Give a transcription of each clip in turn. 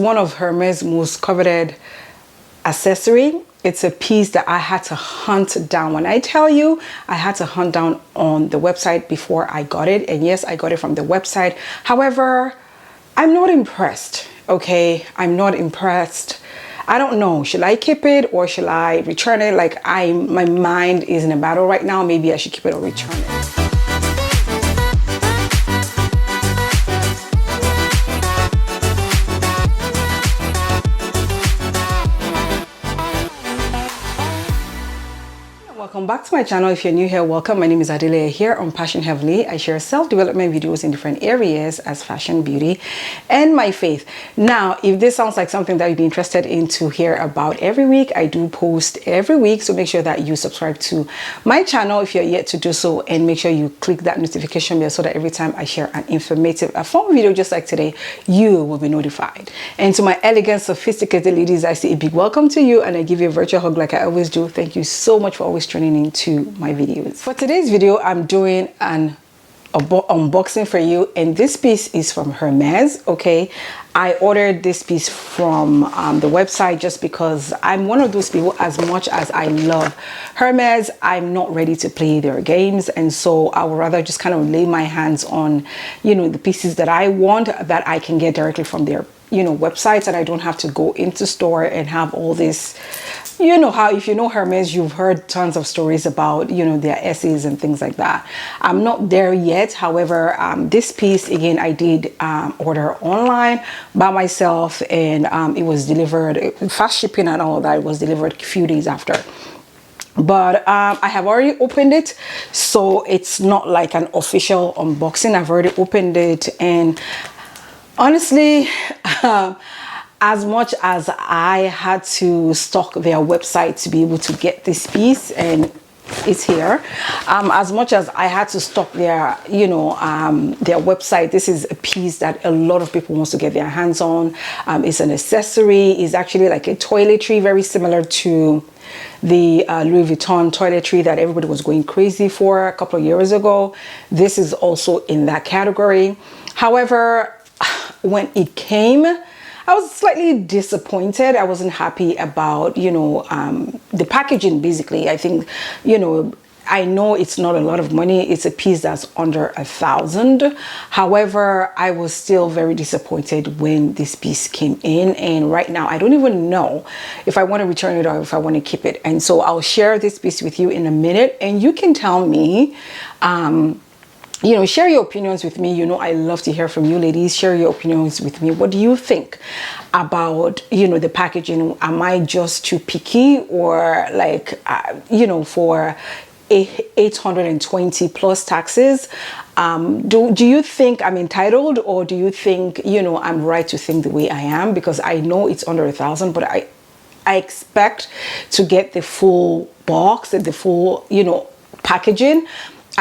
One of Hermes' most coveted accessory. It's a piece that I had to hunt down. When I tell you, I had to hunt down on the website before I got it. And yes, I got it from the website. However, I'm not impressed. Okay, I'm not impressed. I don't know, should I keep it or should I return it? Like, my mind is in a battle right now. Maybe I should keep it or return it. Welcome back to my channel. If you're new here, welcome. My name is Adelea. Here on Passion Heavily, I share self-development videos in different areas as fashion, beauty, and my faith. Now, if this sounds like something that you'd be interested in to hear about every week, I do post every week, so make sure that you subscribe to my channel if you're yet to do so, and make sure you click that notification bell so that every time I share an informative, a fun video just like today, you will be notified. And to my elegant, sophisticated ladies, I say a big welcome to you, and I give you a virtual hug like I always do. Thank you so much for always tuning into my videos. For today's video, I'm doing an unboxing for you, and this piece is from Hermes. Okay, I ordered this piece from the website just because I'm one of those people, as much as I love Hermes, I'm not ready to play their games, and so I would rather just kind of lay my hands on, you know, the pieces that I want, that I can get directly from their, you know, websites, and I don't have to go into store and have all this. You know how, if you know Hermes, you've heard tons of stories about, you know, their essays and things like that. I'm not there yet. However, this piece, again, I did order online by myself, and it was delivered, fast shipping and all that. It was delivered a few days after. But I have already opened it, so it's not like an official unboxing. I've already opened it, and honestly, as much as I had to stalk their website to be able to get this piece, and it's here, as much as I had to stalk their, you know, their website, this is a piece that a lot of people wants to get their hands on. It's an accessory. It's actually like a toiletry, very similar to the Louis Vuitton toiletry that everybody was going crazy for a couple of years ago. This is also in that category. However, when it came, I was slightly disappointed. I wasn't happy about, you know, the packaging. Basically, I think, you know, I know it's not a lot of money. It's a piece that's under $1,000. However, I was still very disappointed when this piece came in. And right now, I don't even know if I want to return it or if I want to keep it. And so I'll share this piece with you in a minute, and you can tell me, you know, share your opinions with me. You know, I love to hear from you ladies. Share your opinions with me. What do you think about, you know, the packaging? Am I just too picky, or like, you know, for 820 plus taxes, do you think I'm entitled, or do you think, you know, I'm right to think the way I am? Because I know it's under $1,000, but I expect to get the full box and the full, you know, packaging.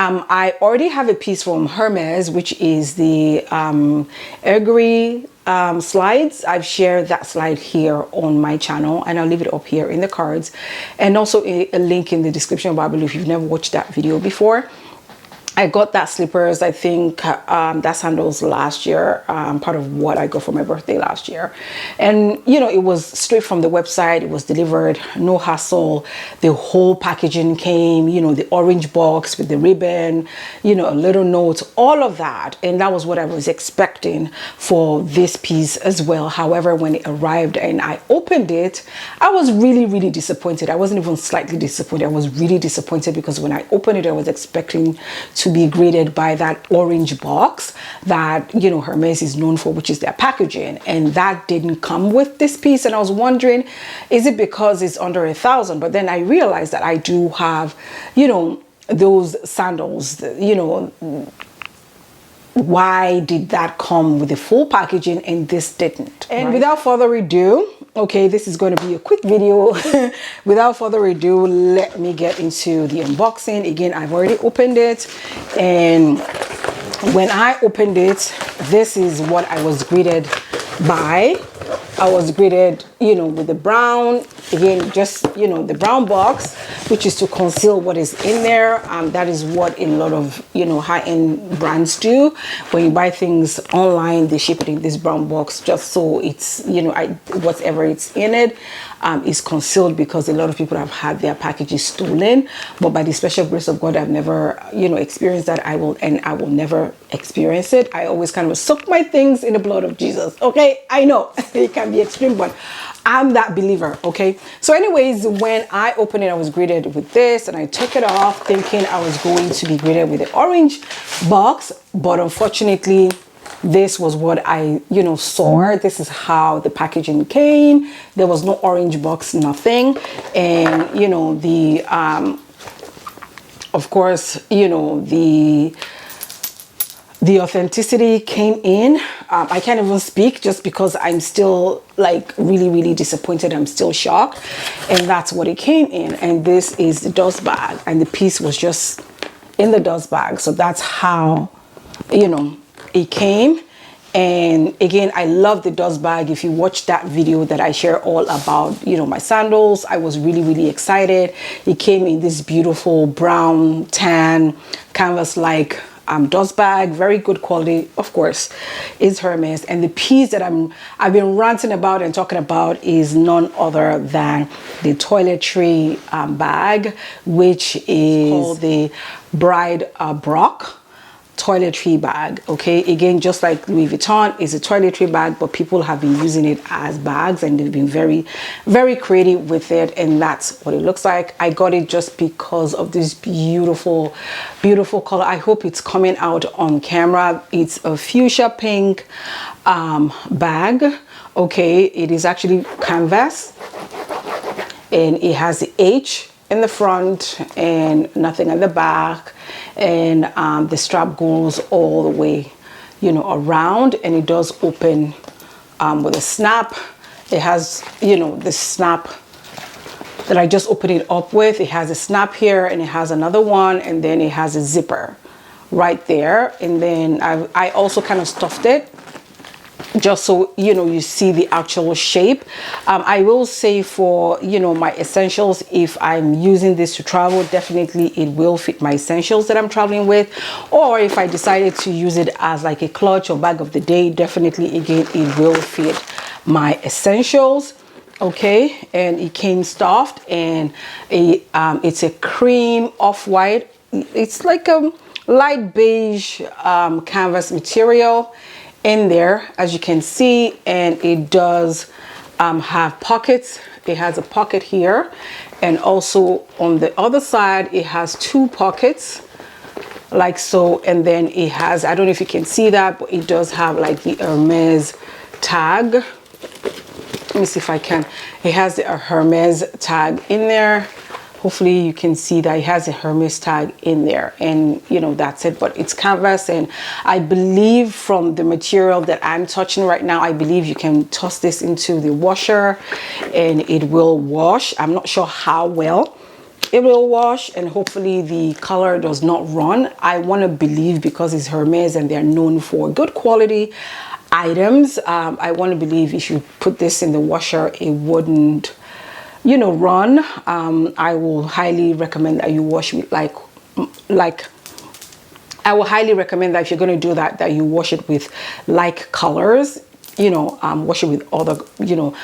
I already have a piece from Hermes, which is the Agri slides. I've shared that slide here on my channel, and I'll leave it up here in the cards, and also a link in the description bar below if you've never watched that video before. I got that slippers, I think, that sandals last year, part of what I got for my birthday last year. And, you know, it was straight from the website. It was delivered, no hassle. The whole packaging came, you know, the orange box with the ribbon, you know, a little note, all of that. And that was what I was expecting for this piece as well. However, when it arrived and I opened it, I was really, really disappointed. I wasn't even slightly disappointed. I was really disappointed because when I opened it, I was expecting to be greeted by that orange box that, you know, Hermes is known for, which is their packaging, and that didn't come with this piece. And I was wondering, is it because it's under $1,000? But then I realized that I do have, you know, those sandals, you know, why did that come with the full packaging and this didn't? And without further ado, okay, this is going to be a quick video. Without further ado, let me get into the unboxing. Again, I've already opened it, and when I opened it, this is what I was greeted by. I was greeted, you know, with the brown, again, just, you know, the brown box, which is to conceal what is in there. That is what a lot of, you know, high-end brands do. When you buy things online, they ship it in this brown box just so it's, you know, whatever it's in it is concealed, because a lot of people have had their packages stolen. But by the special grace of God, I've never, you know, experienced that. I will never experience it. I always kind of soak my things in the blood of Jesus. Okay, I know it can be extreme, but I'm that believer. Okay, so anyways, when I opened it, I was greeted with this, and I took it off thinking I was going to be greeted with the orange box, but unfortunately this was what I, you know, saw. This is how the packaging came. There was no orange box, nothing. And you know, the of course, you know, the authenticity came in. I can't even speak just because I'm still like really disappointed. I'm still shocked. And that's what it came in. And this is the dust bag, and the piece was just in the dust bag. So that's how, you know, it came. And again, I love the dust bag. If you watch that video that I share all about, you know, my sandals, I was really excited. It came in this beautiful brown tan canvas like dust bag, very good quality, of course, is Hermes. And the piece that I've been ranting about and talking about is none other than the toiletry bag, which is called the Bride Brock toiletry bag. Okay, again, just like Louis Vuitton is a toiletry bag, but people have been using it as bags, and they've been very creative with it, and that's what it looks like. I got it just because of this beautiful color. I hope it's coming out on camera. It's a fuchsia pink bag. Okay, it is actually canvas, and it has the H in the front and nothing at the back, and the strap goes all the way, you know, around, and it does open with a snap. It has, you know, the snap that I just opened it up with. It has a snap here, and it has another one, and then it has a zipper right there. And then I also kind of stuffed it just so, you know, you see the actual shape. I will say for, you know, my essentials, if I'm using this to travel, definitely it will fit my essentials that I'm traveling with. Or if I decided to use it as like a clutch or bag of the day, definitely again it will fit my essentials. Okay, and it came stuffed, and it's a cream off-white. It's like a light beige canvas material in there, as you can see, and it does have pockets. It has a pocket here, and also on the other side it has two pockets like so, and then it has, I don't know if you can see that, but it does have like the Hermes tag. Let me see if I can. It has the Hermes tag in there. Hopefully you can see that it has a Hermes tag in there, and you know, that's it. But it's canvas, and I believe from the material that I'm touching right now, I believe you can toss this into the washer and it will wash. I'm not sure how well it will wash, and hopefully the color does not run. I want to believe, because it's Hermes and they're known for good quality items, I want to believe if you put this in the washer, it wouldn't, you know, run. I will highly recommend that you wash it like I will highly recommend that if you're going to do that, that you wash it with like colors, you know, wash it with other, you know,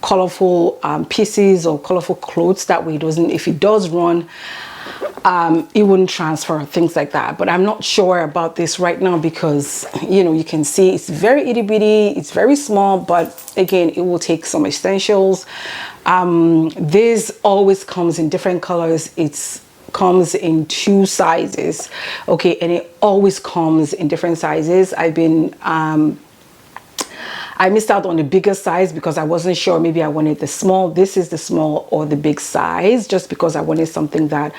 colorful pieces or colorful clothes. That way it doesn't, if it does run, it wouldn't transfer, things like that. But I'm not sure about this right now, because you know, you can see it's very itty bitty, it's very small, but again, it will take some essentials. This always comes in different colors. It's comes in 2 sizes, okay, and it always comes in different sizes. I missed out on the bigger size because I wasn't sure. Maybe I wanted the small. This is the small or the big size, just because I wanted something that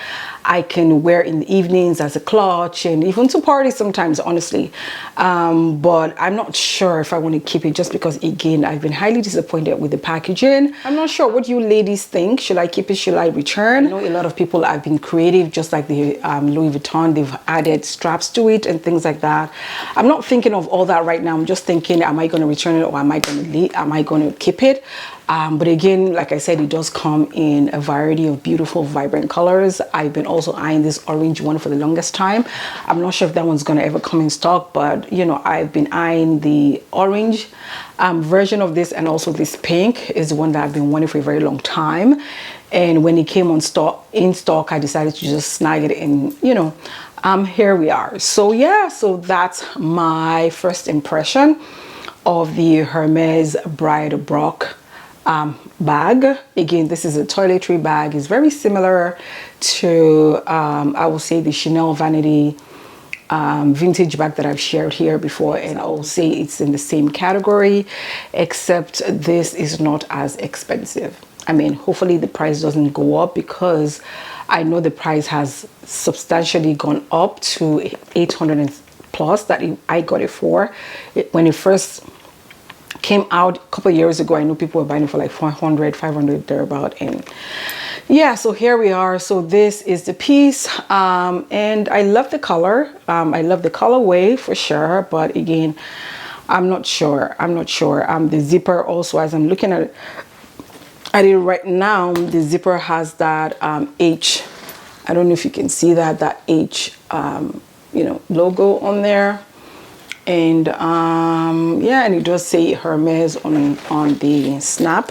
I can wear in the evenings as a clutch and even to parties sometimes, honestly. But I'm not sure if I want to keep it, just because again, I've been highly disappointed with the packaging. I'm not sure what you ladies think. Should I keep it? Should I return? I know a lot of people have been creative, just like the Louis Vuitton. They've added straps to it and things like that. I'm not thinking of all that right now. I'm just thinking, am I going to return it, or am I going to leave? Am I going to keep it? But again, like I said, it does come in a variety of beautiful, vibrant colors. I've been also eyeing this orange one for the longest time. I'm not sure if that one's going to ever come in stock, but you know, I've been eyeing the orange version of this, and also this pink is the one that I've been wanting for a very long time. And when it came in stock, I decided to just snag it, and you know, here we are. So yeah, so that's my first impression of the Hermes Bride Brock bag. Again, this is a toiletry bag. It's very similar to I will say the Chanel Vanity vintage bag that I've shared here before, and I'll say it's in the same category, except this is not as expensive. I mean, hopefully the price doesn't go up, because I know the price has substantially gone up to 800 and plus that I got it for. When it first came out a couple of years ago, I know people were buying it for like 400, 500 thereabout. And yeah, so here we are. So this is the piece, and I love the color. I love the colorway for sure, but again, I'm not sure. The zipper also, as I'm looking at it right now, the zipper has that H, I don't know if you can see that H you know, logo on there. And yeah, and it does say Hermes on the snap.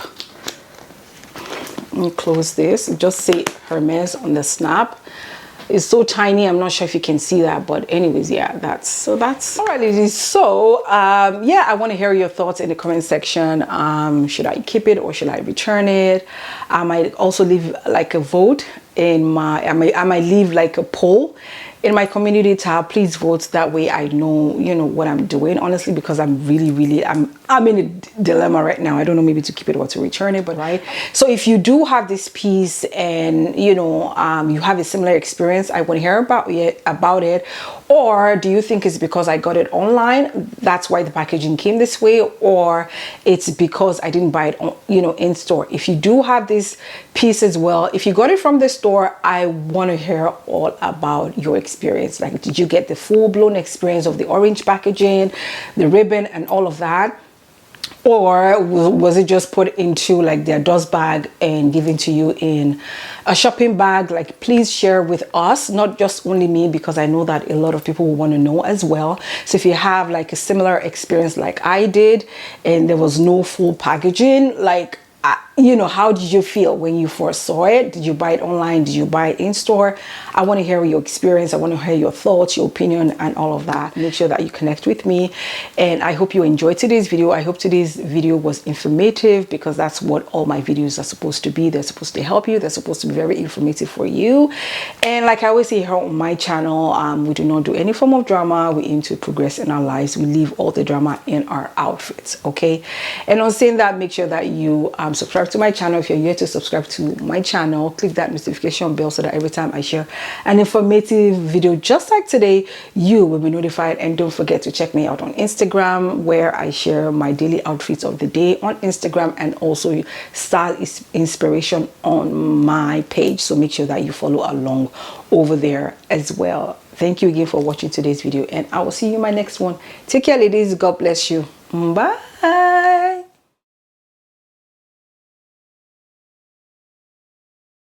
Let me close this. It just say Hermes on the snap. It's so tiny, I'm not sure if you can see that, but anyways, yeah, that's all right, ladies. So yeah, I want to hear your thoughts in the comment section. Should I keep it or should I return it? I might also leave like a vote in my I might leave like a poll in my community tab. Please vote, that way I know, you know, what I'm doing, honestly, because I'm really I'm in a dilemma right now. I don't know, maybe to keep it or to return it, but right. So if you do have this piece and you know you have a similar experience, I want to hear about it. Or do you think it's because I got it online, that's why the packaging came this way, or it's because I didn't buy it on, you know, in store? If you do have this piece as well, if you got it from the store, I want to hear all about your experience. Like, did you get the full-blown experience of the orange packaging, the ribbon and all of that? Or was it just put into like their dust bag and given to you in a shopping bag? Like, please share with us, not just only me, because I know that a lot of people will want to know as well. So if you have like a similar experience like I did, and there was no full packaging, like, you know, how did you feel when you first saw it? Did you buy it online? Did you buy it in store? I want to hear your experience. I want to hear your thoughts, your opinion, and all of that. Make sure that you connect with me. And I hope you enjoyed today's video. I hope today's video was informative, because that's what all my videos are supposed to be. They're supposed to help you. They're supposed to be very informative for you. And like I always say here on my channel, we do not do any form of drama. We aim to progress in our lives. We leave all the drama in our outfits, okay? And on saying that, make sure that you subscribe to my channel. If you're yet to subscribe to my channel, click that notification bell so that every time I share an informative video just like today, you will be notified. And don't forget to check me out on Instagram, where I share my daily outfits of the day on Instagram, and also style inspiration on my page. So make sure that you follow along over there as well. Thank you again for watching today's video, and I will see you in my next one. Take care, ladies. God bless you. Bye.